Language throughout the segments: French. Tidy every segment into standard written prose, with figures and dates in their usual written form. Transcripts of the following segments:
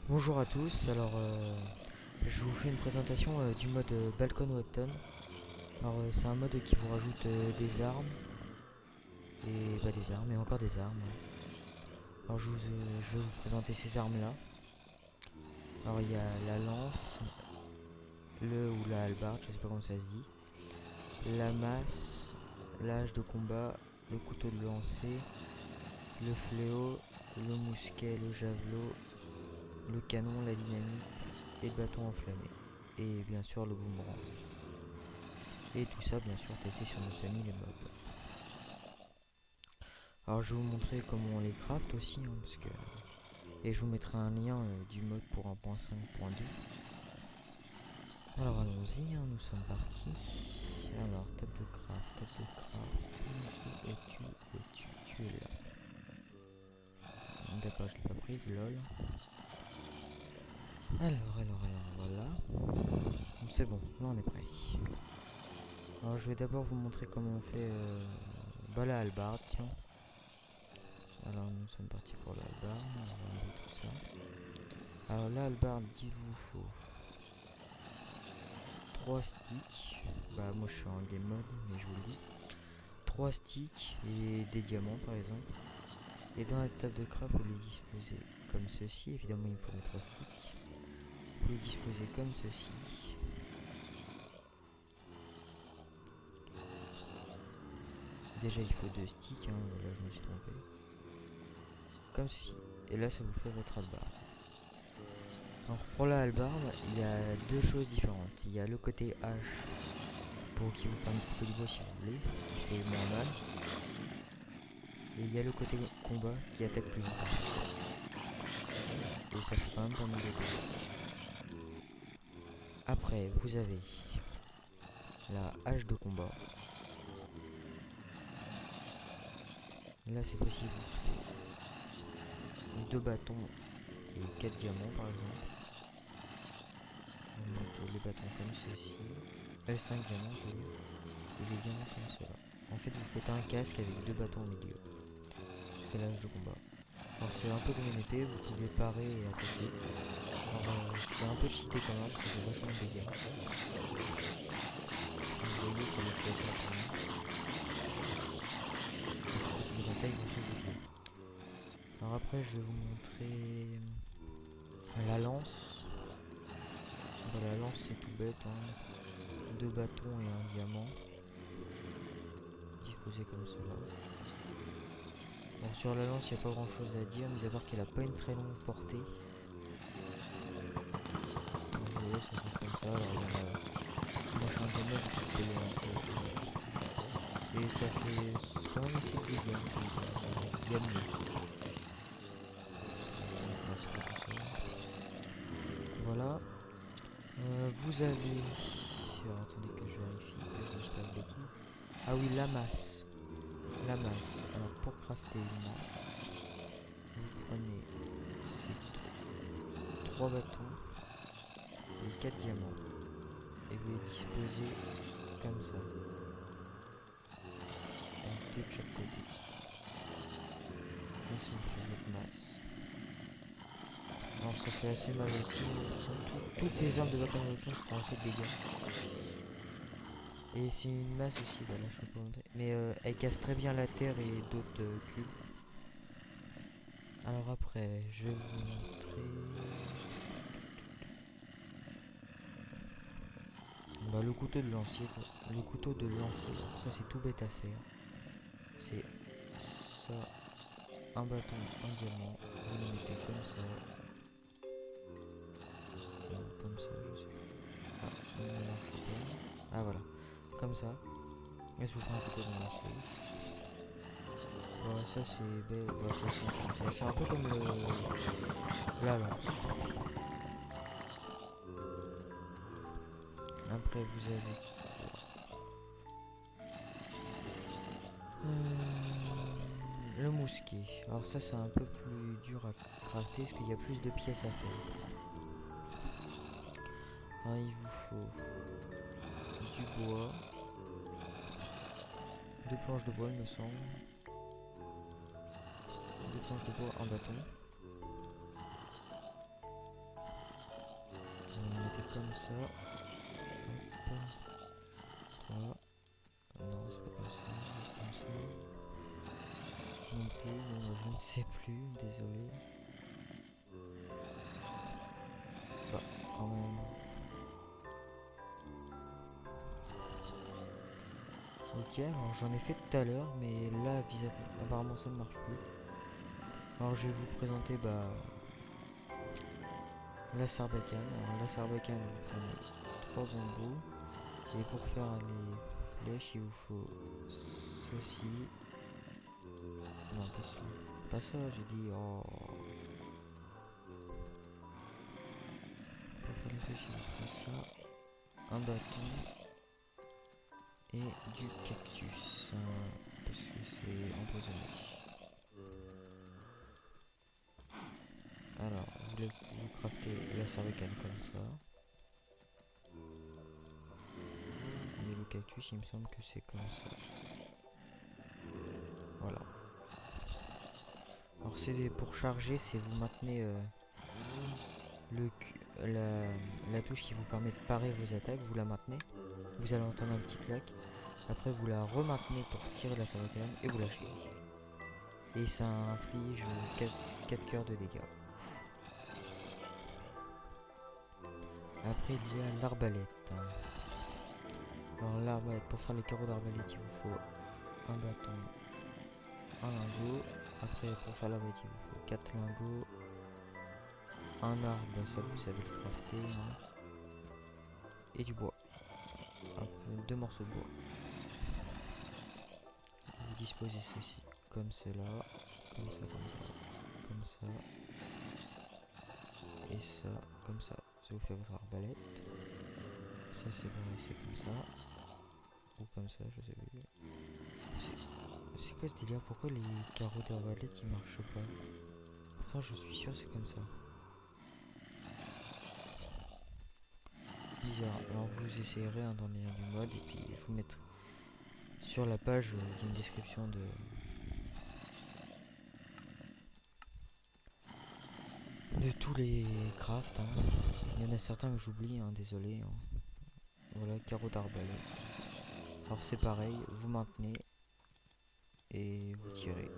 Bonjour à tous, alors je vous fais une présentation du mode Balcon Weapon. Alors c'est un mode qui vous rajoute des armes et des armes et encore des armes. Alors je vais vous présenter ces armes là. Alors il y a la lance, le ou la hallebarde, je sais pas comment ça se dit, la masse, l'âge de combat, le couteau de lancer, le fléau, le mousquet, le javelot, le canon, la dynamite et le bâton enflammé. Et bien sûr le boomerang. Et tout ça, bien sûr, testé sur nos amis les mobs. Alors, je vais vous montrer comment on les craft aussi, hein, parce que... Et je vous mettrai un lien du mode pour 1.5.2. Alors, allons-y, hein, nous sommes partis. Alors, table de craft, table de craft. Où es-tu? Où es-tu? Tu es là. D'accord, je l'ai pas prise, lol. Alors, voilà. C'est bon, là on est prêt. Alors, je vais d'abord vous montrer comment on fait la hallebarde, tiens. Alors nous sommes partis pour la hallebarde, on va enlever tout ça. Alors la hallebarde, il vous faut 3 sticks. Bah moi je suis en game mode, mais je vous le dis. 3 sticks et des diamants par exemple. Et dans la table de craft, vous les disposez comme ceci. Évidemment il faut mes 3 sticks. Vous les disposez comme ceci. Déjà il faut 2 sticks, hein, là je me suis trompé. Comme ceci. Et là ça vous fait votre hallebarde. Alors pour la hallebarde, il y a deux choses différentes. Il y a le côté hache pour qui vous permet de couper du bois si vous voulez, qui fait moins mal. Et il y a le côté combat qui attaque plus vite. Et ça fait quand même pas mal de dégâts. Après, vous avez la hache de combat. Là, cette fois-ci, vous 2 bâtons et 4 diamants par exemple. Vous mettez les bâtons comme ceci. 5 diamants, je veux dire. Et les diamants comme cela. En fait, vous faites un casque avec 2 bâtons au milieu. Je fais la hache de combat. Alors, c'est un peu comme une épée, vous pouvez parer et attaquer. Alors, c'est un peu cheaté quand même, ça fait vachement de dégâts. Comme vous voyez, ça les tue assez rapidement. Donc, je continue comme ça, ils vont tous défiler. Alors après, je vais vous montrer la lance. La lance, c'est tout bête, hein. 2 bâtons et un diamant. Disposés comme cela. Bon, sur la lance, il n'y a pas grand chose à dire, mis à part qu'elle a pas une très longue portée. Donc, vous voyez, ça se fait comme ça. Alors, il y en a... Moi, je suis un gamer, du coup, je peux les lancer. Et ça fait quand même assez de dégâts, il y a mieux. Donc, on va couper tout ça. Voilà. Vous avez... Alors, attendez que je vérifie, que je dise pas de bêtises. Ah oui, la masse. La masse. Alors, pour crafter une masse, vous prenez ces 3 bâtons et 4 diamants. Et vous les disposez comme ça. Avec 2 de chaque côté. Et ça vous fait votre masse. Alors, ça fait assez mal aussi. Toutes les armes de Bakan font assez de dégâts. Et c'est une masse aussi, bah là je sais pas montrer. Mais elle casse très bien la terre et d'autres cubes. Alors après, je vais vous montrer le couteau de lancier. Le couteau de lancer, alors ça c'est tout bête à faire. C'est ça, un bâton, un diamant. Vous le mettez comme ça. Ou comme ça, je sais pas. Ah, il ne marche pas. Ah voilà, comme ça. Et je vous fais un couteau de lancer. Bon, ça c'est un peu comme la lance. Après vous avez le mousquet. Alors ça c'est un peu plus dur à crafter parce qu'il y a plus de pièces à faire. Alors, il vous faut du bois, 2 planches de bois il me semble, 2 planches de bois, un bâton. ça. Hop. Toi. Non, c'est pas comme ça. C'est comme ça. Non plus, non, je ne sais plus, désolé. Bah, quand même. Ok, alors j'en ai fait tout à l'heure, mais là, apparemment, ça ne marche plus. Alors, je vais vous présenter la sarbacane. Alors, la sarbacane, vous prenez 3 bambous. Et pour faire les flèches, il vous faut ceci. Non, pas ça. Pas ça, j'ai dit. Oh. Pour faire les flèches, il vous faut ça. Un bâton. Et du cactus. Parce que c'est empoisonné. Alors, vous craftez la sarbacane comme ça. Et le cactus, il me semble que c'est comme ça. Voilà. Alors, c'est pour charger, c'est vous maintenez la touche qui vous permet de parer vos attaques, vous la maintenez. Vous allez entendre un petit clac. Après, vous la remaintenez pour tirer la sarbacane et vous lâchez. Et ça inflige 4 cœurs de dégâts. Après, il y a l'arbalète. Alors, l'arbalète, pour faire les carreaux d'arbalète, il vous faut un bâton, un lingot. Après, pour faire l'arbalète, il vous faut 4 lingots. Un arbre, ça vous savez le crafter. Hein. Et du bois. 2 morceaux de bois. Vous disposez ceci comme cela. Comme ça, comme ça. Comme ça. Et ça, comme ça. Ça vous fait votre arbalète. Ça c'est pareil, c'est comme ça. Ou comme ça, je sais plus. C'est quoi ce délire? Pourquoi les carreaux d'arbalète ils marchent pas? Pourtant je suis sûr c'est comme ça. Bizarre. Alors vous essayerez hein, dans les liens du mode et puis je vous mettrai sur la page une description de tous les crafts. Hein. Il y en a certains que j'oublie, hein, désolé. Hein. Voilà, carreau d'arbalète. Alors c'est pareil, vous maintenez et vous tirez.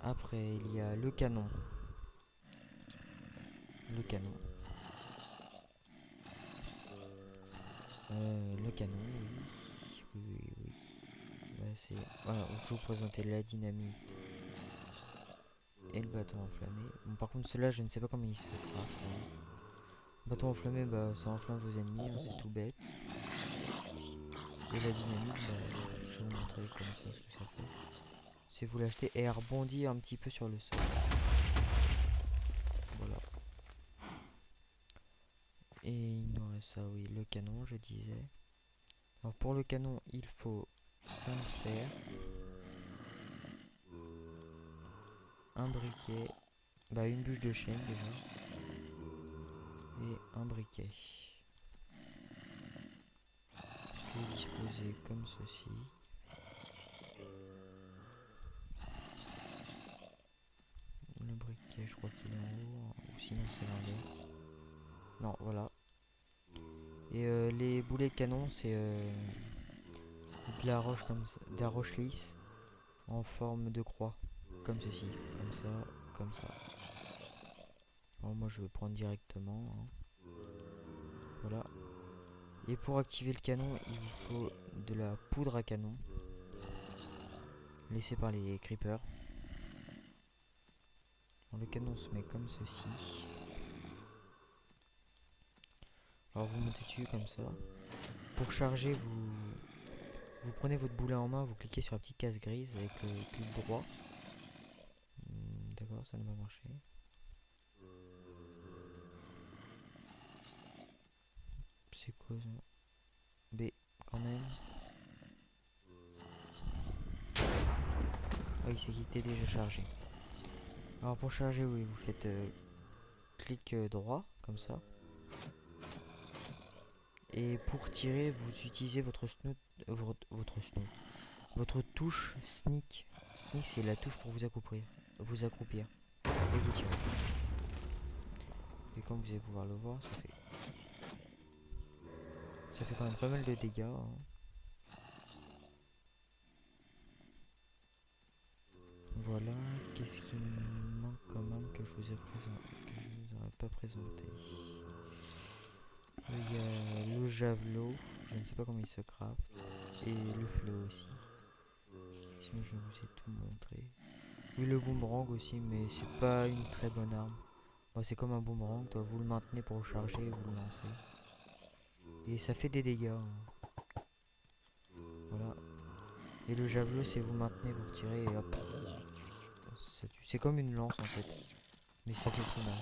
Après il y a le canon. Le canon. Le canon, oui. Oui. Voilà, je vais vous présenter la dynamite et le bâton enflammé. Bon, par contre, ceux-là, je ne sais pas comment ils se craftent. Hein. Bâton enflammé, ça enflamme vos ennemis, hein, c'est tout bête. Et la dynamite, je vais vous montrer comme ça ce que ça fait. C'est vous l'achetez et elle rebondit un petit peu sur le sol. Voilà. Et il nous reste ça, oui, le canon, je disais. Alors pour le canon, il faut 5 fers, un briquet, une bûche de chêne déjà, et un briquet. Qui est disposé comme ceci. Le briquet, je crois qu'il est en haut, ou sinon c'est l'inverse. Non, voilà. Et les boulets de canon, c'est de la roche de la roche lisse en forme de croix, comme ceci, comme ça, comme ça. Alors moi je vais prendre directement. Hein. Voilà. Et pour activer le canon, il vous faut de la poudre à canon, laissée par les creepers. Alors, le canon se met comme ceci. Alors vous montez dessus comme ça. Pour charger, vous prenez votre boulet en main, vous cliquez sur la petite case grise avec le clic droit. D'accord, ça ne va pas marcher. C'est quoi ça? B, quand même. Ah oui, c'est qu'il était déjà chargé. Alors pour charger, oui, vous faites clic droit, comme ça. Et pour tirer, vous utilisez votre touche sneak. Sneak, c'est la touche pour vous accroupir. Et vous tirez. Et comme vous allez pouvoir le voir, ça fait quand même pas mal de dégâts. Hein. Voilà, qu'est-ce qui me manque quand même que je vous ai pas présenté. Il y a le javelot, je ne sais pas comment il se craft, et le fléau aussi. Sinon je vous ai tout montré. Oui, le boomerang aussi, mais c'est pas une très bonne arme. Bon, c'est comme un boomerang, toi, vous le maintenez pour le charger et vous le lancez. Et ça fait des dégâts. Hein. Voilà. Et le javelot, c'est vous maintenez pour tirer et hop. C'est comme une lance en fait. Mais ça fait plus mal.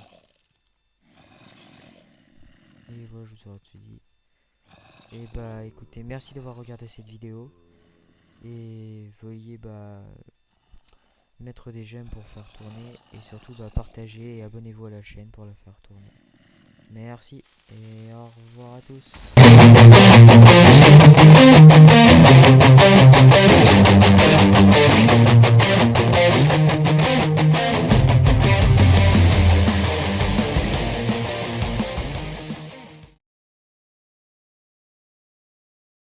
Et voilà, je vous aurais tout dit. Et bah écoutez, merci d'avoir regardé cette vidéo. Et veuillez mettre des j'aime pour faire tourner. Et surtout partager et abonnez-vous à la chaîne pour la faire tourner. Merci et au revoir à tous.